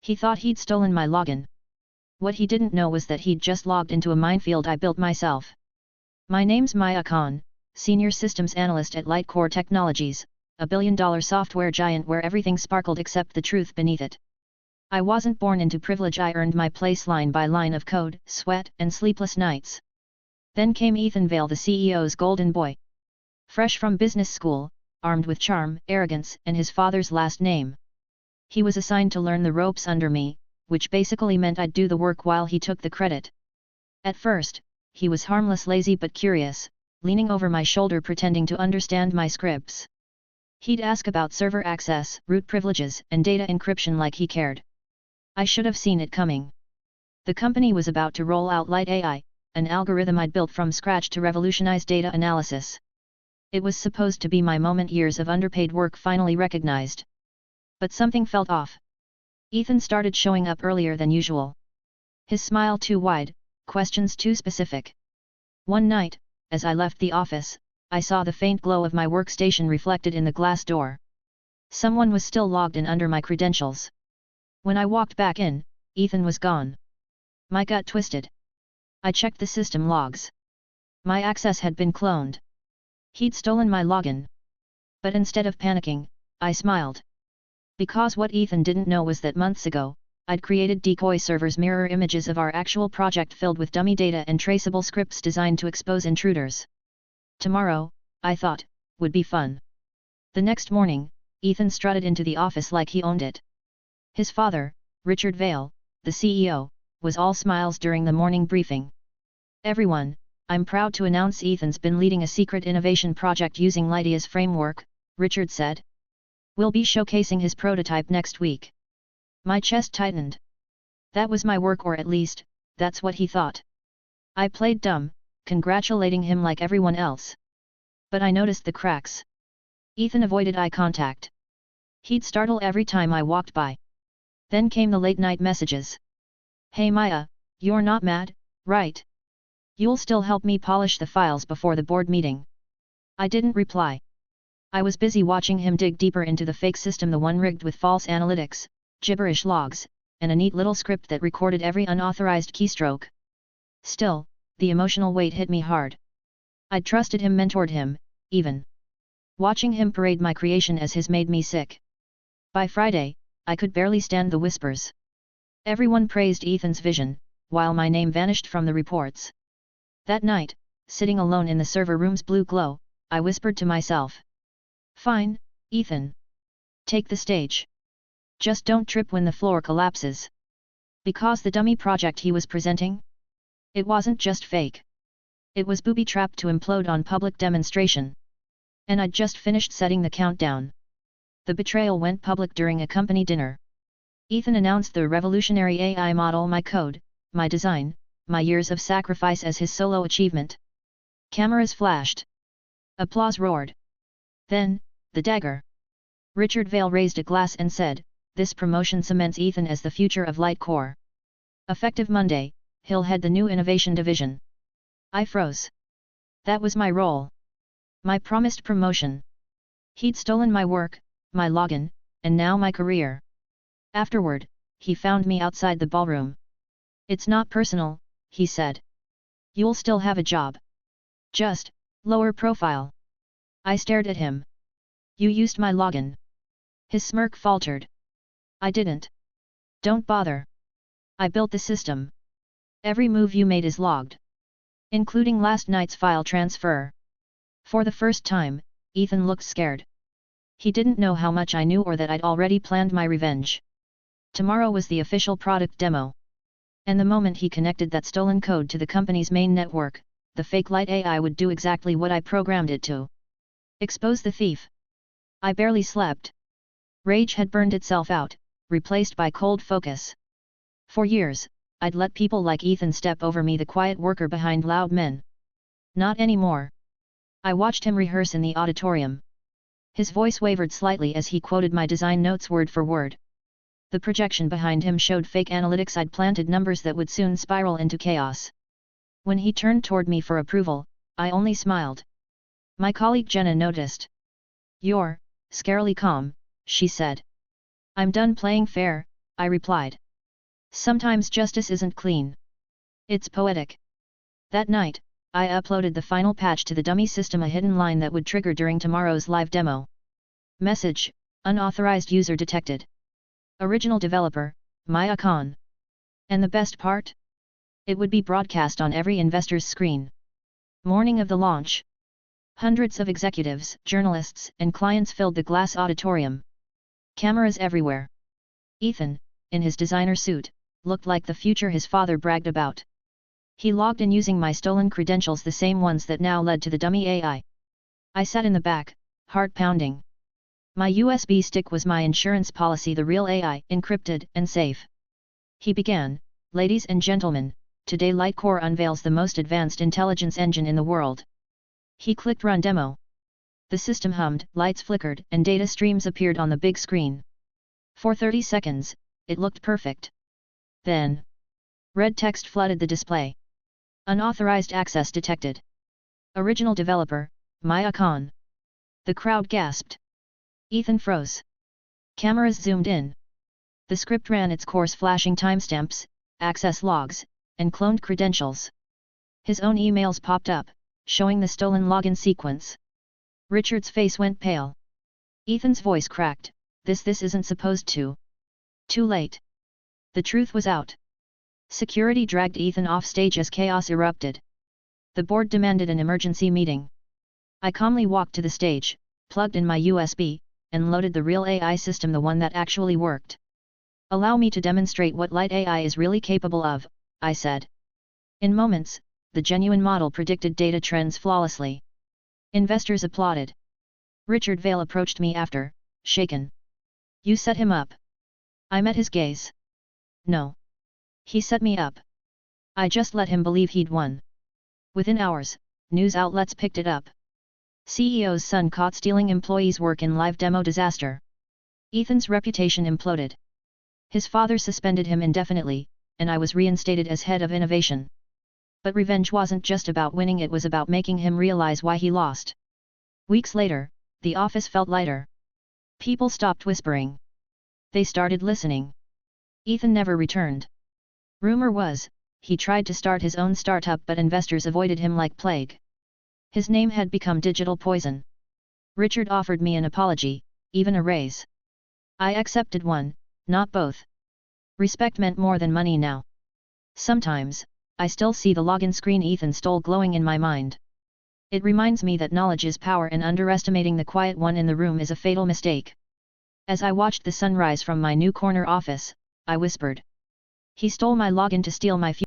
He thought he'd stolen my login. What he didn't know was that he'd just logged into a minefield I built myself. My name's Maya Khan, Senior Systems Analyst at Lightcore Technologies, a billion-dollar software giant where everything sparkled except the truth beneath it. I wasn't born into privilege. I earned my place line by line of code, sweat, and sleepless nights. Then came Ethan Vale, the CEO's golden boy. Fresh from business school, armed with charm, arrogance, and his father's last name. He was assigned to learn the ropes under me, which basically meant I'd do the work while he took the credit. At first, he was harmless, lazy but curious, leaning over my shoulder pretending to understand my scripts. He'd ask about server access, root privileges, and data encryption like he cared. I should have seen it coming. The company was about to roll out Light AI, an algorithm I'd built from scratch to revolutionize data analysis. It was supposed to be my moment, years of underpaid work finally recognized. But something felt off. Ethan started showing up earlier than usual. His smile too wide, questions too specific. One night, as I left the office, I saw the faint glow of my workstation reflected in the glass door. Someone was still logged in under my credentials. When I walked back in, Ethan was gone. My gut twisted. I checked the system logs. My access had been cloned. He'd stolen my login. But instead of panicking, I smiled. Because what Ethan didn't know was that months ago, I'd created decoy servers, mirror images of our actual project filled with dummy data and traceable scripts designed to expose intruders. Tomorrow, I thought, would be fun. The next morning, Ethan strutted into the office like he owned it. His father, Richard Vale, the CEO, was all smiles during the morning briefing. "Everyone, I'm proud to announce Ethan's been leading a secret innovation project using Lightaia's framework," Richard said. "We'll be showcasing his prototype next week." My chest tightened. That was my work, or at least, that's what he thought. I played dumb, congratulating him like everyone else. But I noticed the cracks. Ethan avoided eye contact. He'd startle every time I walked by. Then came the late-night messages. "Hey Maya, you're not mad, right? You'll still help me polish the files before the board meeting?" I didn't reply. I was busy watching him dig deeper into the fake system, the one rigged with false analytics, gibberish logs, and a neat little script that recorded every unauthorized keystroke. Still, the emotional weight hit me hard. I'd trusted him, mentored him, even. Watching him parade my creation as his made me sick. By Friday, I could barely stand the whispers. Everyone praised Ethan's vision, while my name vanished from the reports. That night, sitting alone in the server room's blue glow, I whispered to myself. "Fine, Ethan. Take the stage. Just don't trip when the floor collapses." Because the dummy project he was presenting? It wasn't just fake. It was booby-trapped to implode on public demonstration. And I'd just finished setting the countdown. The betrayal went public during a company dinner. Ethan announced the revolutionary AI model, my code, my design, my years of sacrifice as his solo achievement. Cameras flashed. Applause roared. Then, the dagger. Richard Vale raised a glass and said, "This promotion cements Ethan as the future of Lightcore. Effective Monday, he'll head the new innovation division." I froze. That was my role. My promised promotion. He'd stolen my work, my login, and now my career. Afterward, he found me outside the ballroom. "It's not personal," he said. "You'll still have a job. Just, lower profile." I stared at him. "You used my login." His smirk faltered. "I didn't. Don't bother. I built the system. Every move you made is logged. Including last night's file transfer." For the first time, Ethan looked scared. He didn't know how much I knew or that I'd already planned my revenge. Tomorrow was the official product demo. And the moment he connected that stolen code to the company's main network, the fake Light AI would do exactly what I programmed it to. Expose the thief. I barely slept. Rage had burned itself out, replaced by cold focus. For years, I'd let people like Ethan step over me, the quiet worker behind loud men. Not anymore. I watched him rehearse in the auditorium. His voice wavered slightly as he quoted my design notes word for word. The projection behind him showed fake analytics I'd planted, numbers that would soon spiral into chaos. When he turned toward me for approval, I only smiled. My colleague Jenna noticed. "You're scarily calm," she said. "I'm done playing fair, I replied. Sometimes justice isn't clean. It's poetic. That night, I uploaded the final patch to the dummy system, a hidden line that would trigger during tomorrow's live demo. Message: unauthorized user detected. Original developer, Maya Khan. And the best part? It would be broadcast on every investor's screen. Morning of the launch. Hundreds of executives, journalists, and clients filled the glass auditorium. Cameras everywhere. Ethan, in his designer suit, looked like the future his father bragged about. He logged in using my stolen credentials, the same ones that now led to the dummy AI. I sat in the back, heart pounding. My USB stick was my insurance policy, the real AI, encrypted and safe. He began, "Ladies and gentlemen, today Lightcore unveils the most advanced intelligence engine in the world." He clicked run demo. The system hummed, lights flickered, and data streams appeared on the big screen. For 30 seconds, it looked perfect. Then, red text flooded the display. Unauthorized access detected. Original developer, Maya Khan. The crowd gasped. Ethan froze. Cameras zoomed in. The script ran its course, flashing timestamps, access logs, and cloned credentials. His own emails popped up, showing the stolen login sequence. Richard's face went pale. Ethan's voice cracked, This isn't supposed to." Too late. The truth was out. Security dragged Ethan off stage as chaos erupted. The board demanded an emergency meeting. I calmly walked to the stage, plugged in my USB, and loaded the real AI system, the one that actually worked. "Allow me to demonstrate what light AI is really capable of," I said. In moments, the genuine model predicted data trends flawlessly. Investors applauded. Richard Vail approached me after, shaken. "You set him up." I met his gaze. "No. He set me up. I just let him believe he'd won." Within hours, news outlets picked it up. CEO's son caught stealing employees' work in live demo disaster. Ethan's reputation imploded. His father suspended him indefinitely, and I was reinstated as head of innovation. But revenge wasn't just about winning, it was about making him realize why he lost. Weeks later, the office felt lighter. People stopped whispering. They started listening. Ethan never returned. Rumor was, he tried to start his own startup, but investors avoided him like plague. His name had become digital poison. Richard offered me an apology, even a raise. I accepted one, not both. Respect meant more than money now. Sometimes, I still see the login screen Ethan stole glowing in my mind. It reminds me that knowledge is power, and underestimating the quiet one in the room is a fatal mistake. As I watched the sun rise from my new corner office, I whispered. He stole my login to steal my future.